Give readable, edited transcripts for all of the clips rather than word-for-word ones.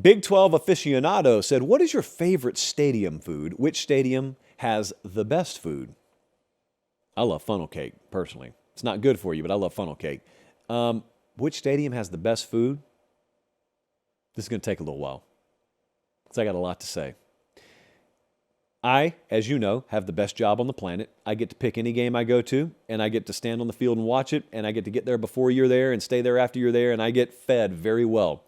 Big 12 aficionado said, what is your favorite stadium food? Which stadium has the best food? I love funnel cake, personally. It's not good for you, but I love funnel cake. Which stadium has the best food? This is going to take a little while because I got a lot to say. I, as you know, have the best job on the planet. I get to pick any game I go to, and I get to stand on the field and watch it, and I get to get there before you're there and stay there after you're there, and I get fed very well.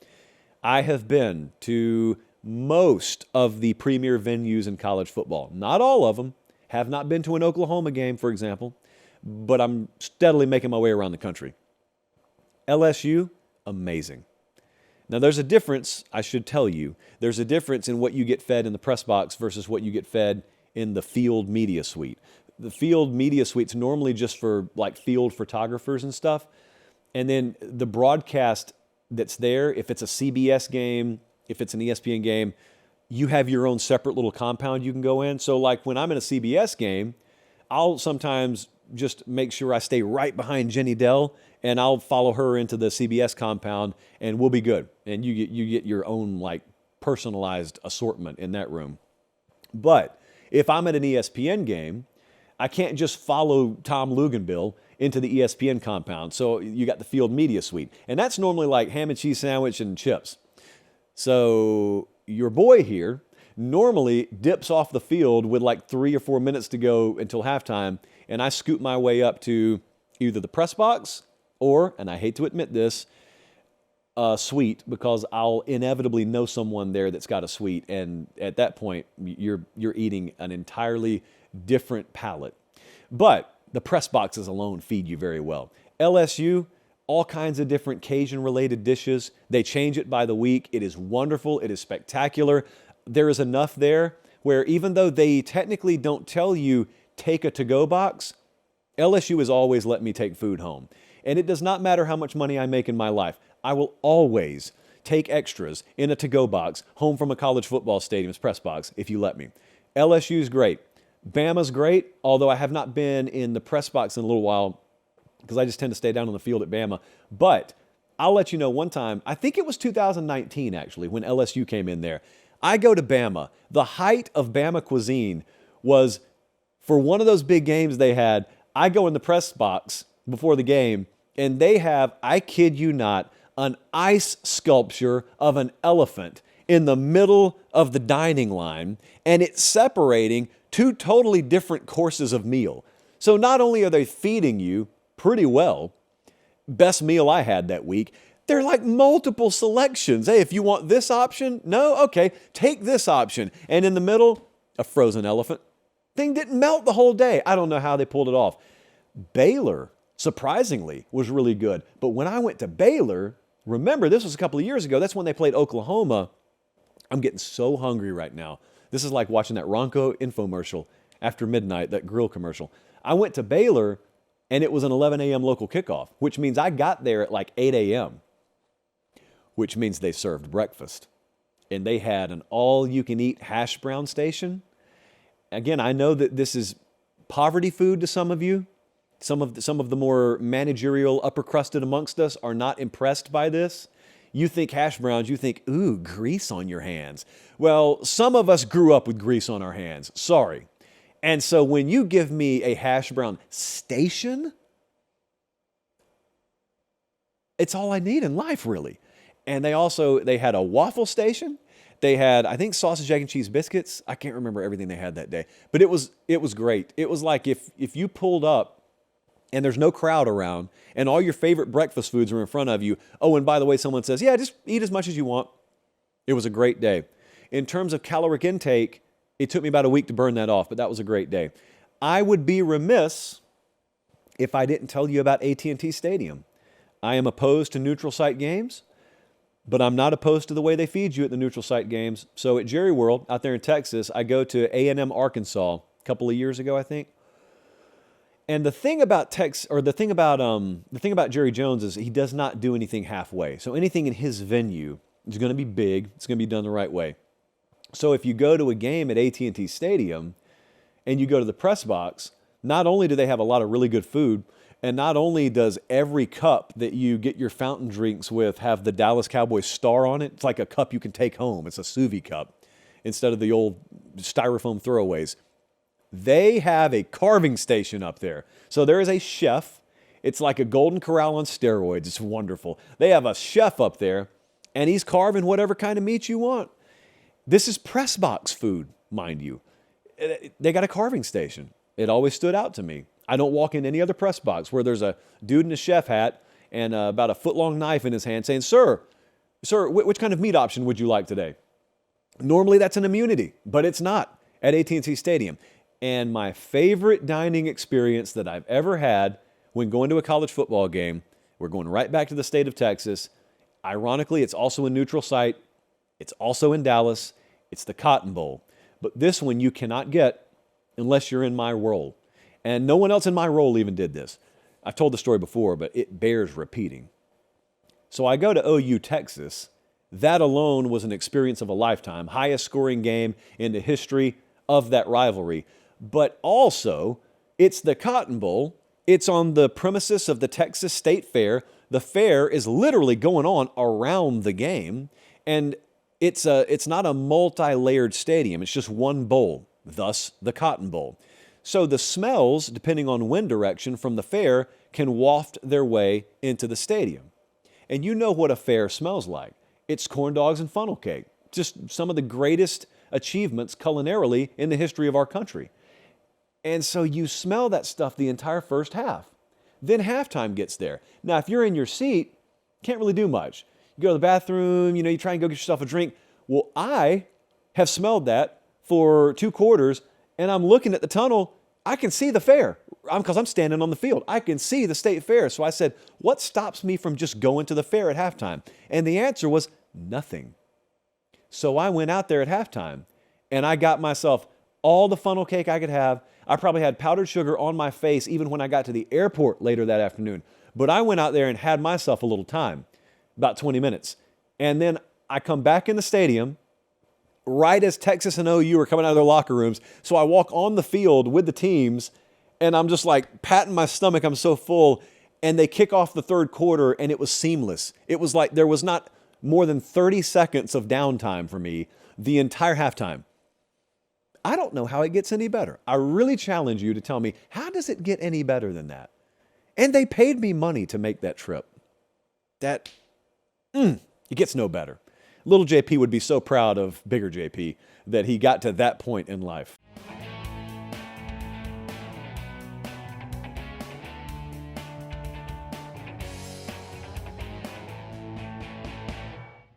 I have been to most of the premier venues in college football. Not all of them. Have not been to an Oklahoma game, for example, but I'm steadily making my way around the country. LSU, amazing. Now, there's a difference, I should tell you. There's a difference in what you get fed in the press box versus what you get fed in the field media suite. The field media suite's normally just for like field photographers and stuff. And then the broadcast that's there, if it's a CBS game, if it's an ESPN game, you have your own separate little compound you can go in. So like when I'm in a CBS game, I'll sometimes just make sure I stay right behind Jenny Dell, and I'll follow her into the CBS compound, and we'll be good. And you get your own like personalized assortment in that room. But if I'm at an ESPN game, I can't just follow Tom Luganbill into the ESPN compound. So you got the field media suite, and that's normally like ham and cheese sandwich and chips. So your boy here normally dips off the field with like 3 or 4 minutes to go until halftime, and I scoot my way up to either the press box or, and I hate to admit this, a suite, because I'll inevitably know someone there that's got a suite, and at that point, you're eating an entirely different palate. But the press boxes alone feed you very well. LSU, all kinds of different Cajun-related dishes. They change it by the week. It is wonderful. It is spectacular. There is enough there where even though they technically don't tell you take a to-go box, LSU has always let me take food home. And it does not matter how much money I make in my life. I will always take extras in a to-go box home from a college football stadium's press box if you let me. LSU's great. Bama's great, although I have not been in the press box in a little while because I just tend to stay down on the field at Bama. But I'll let you know one time, I think it was 2019 actually, when LSU came in there. I go to Bama. The height of Bama cuisine was, for one of those big games they had, I go in the press box before the game, and they have, I kid you not, an ice sculpture of an elephant in the middle of the dining line, and it's separating two totally different courses of meal. So not only are they feeding you pretty well, best meal I had that week, they're like multiple selections. Hey, if you want this option, no? Okay, take this option. And in the middle, a frozen elephant. Thing didn't melt the whole day. I don't know how they pulled it off. Baylor, surprisingly, was really good. But when I went to Baylor, remember, this was a couple of years ago. That's when they played Oklahoma. I'm getting so hungry right now. This is like watching that Ronco infomercial after midnight, that grill commercial. I went to Baylor, and it was an 11 a.m. local kickoff, which means I got there at like 8 a.m., which means they served breakfast. And they had an all-you-can-eat hash brown station. Again, I know that this is poverty food to some of you. Some of the more managerial, upper-crusted amongst us are not impressed by this. You think hash browns, you think, ooh, grease on your hands. Well, some of us grew up with grease on our hands. Sorry. And so when you give me a hash brown station, it's all I need in life, really. And they had a waffle station. They had, I think, sausage, egg, and cheese biscuits. I can't remember everything they had that day. But it was great. It was like if you pulled up and there's no crowd around and all your favorite breakfast foods are in front of you. Oh, and by the way, someone says, yeah, just eat as much as you want. It was a great day. In terms of caloric intake, it took me about a week to burn that off, but that was a great day. I would be remiss if I didn't tell you about AT&T Stadium. I am opposed to neutral site games, but I'm not opposed to the way they feed you at the neutral site games. So at Jerry World out there in Texas, I go to A&M Arkansas a couple of years ago, I think. And the thing about the thing about Jerry Jones is he does not do anything halfway. So anything in his venue is going to be big. It's going to be done the right way. So if you go to a game at AT&T Stadium and you go to the press box, not only do they have a lot of really good food, And not only does every cup that you get your fountain drinks with have the Dallas Cowboys star on it, it's like a cup you can take home. It's a sous vide cup instead of the old styrofoam throwaways. They have a carving station up there. So there is a chef. It's like a Golden Corral on steroids. It's wonderful. They have a chef up there, and he's carving whatever kind of meat you want. This is press box food, mind you. They got a carving station. It always stood out to me. I don't walk in any other press box where there's a dude in a chef hat and about a foot-long knife in his hand saying, Sir, which kind of meat option would you like today? Normally that's an immunity, but it's not at AT&T Stadium. And my favorite dining experience that I've ever had when going to a college football game, we're going right back to the state of Texas. Ironically, it's also a neutral site. It's also in Dallas. It's the Cotton Bowl. But this one you cannot get unless you're in my role. And no one else in my role even did this. I've told the story before, but it bears repeating. So I go to OU, Texas. That alone was an experience of a lifetime. Highest scoring game in the history of that rivalry. But also, it's the Cotton Bowl. It's on the premises of the Texas State Fair. The fair is literally going on around the game. And it's not a multi-layered stadium. It's just one bowl, thus the Cotton Bowl. So the smells, depending on wind direction from the fair, can waft their way into the stadium. And you know what a fair smells like. It's corn dogs and funnel cake. Just some of the greatest achievements culinarily in the history of our country. And so you smell that stuff the entire first half. Then halftime gets there. Now, if you're in your seat, can't really do much. You go to the bathroom, you try and go get yourself a drink. Well, I have smelled that for 2 quarters, and I'm looking at the tunnel. I can see the fair because I'm standing on the field. I can see the state fair. So I said, what stops me from just going to the fair at halftime? And the answer was nothing. So I went out there at halftime, and I got myself all the funnel cake I could have. I probably had powdered sugar on my face even when I got to the airport later that afternoon. But I went out there and had myself a little time, about 20 minutes. And then I come back in the stadium right as Texas and OU are coming out of their locker rooms. So I walk on the field with the teams, and I'm just like patting my stomach. I'm so full. And they kick off the third quarter, and it was seamless. It was like there was not more than 30 seconds of downtime for me the entire halftime. I don't know how it gets any better. I really challenge you to tell me, how does it get any better than that? And they paid me money to make that trip. It gets no better. Little JP would be so proud of bigger JP that he got to that point in life.